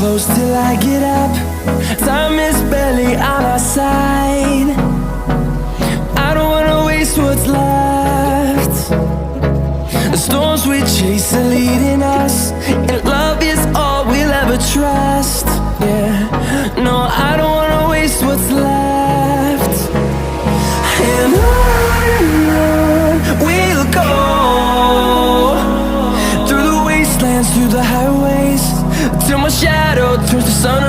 close till I get up. Time is barely on our side. I don't wanna waste what's left. The storms we chase are leading us, and love is all we'll ever trust. Yeah, no, I don't wanna waste what's left. And on we'll go, through the wastelands, through the highways, till my shadow turns to sun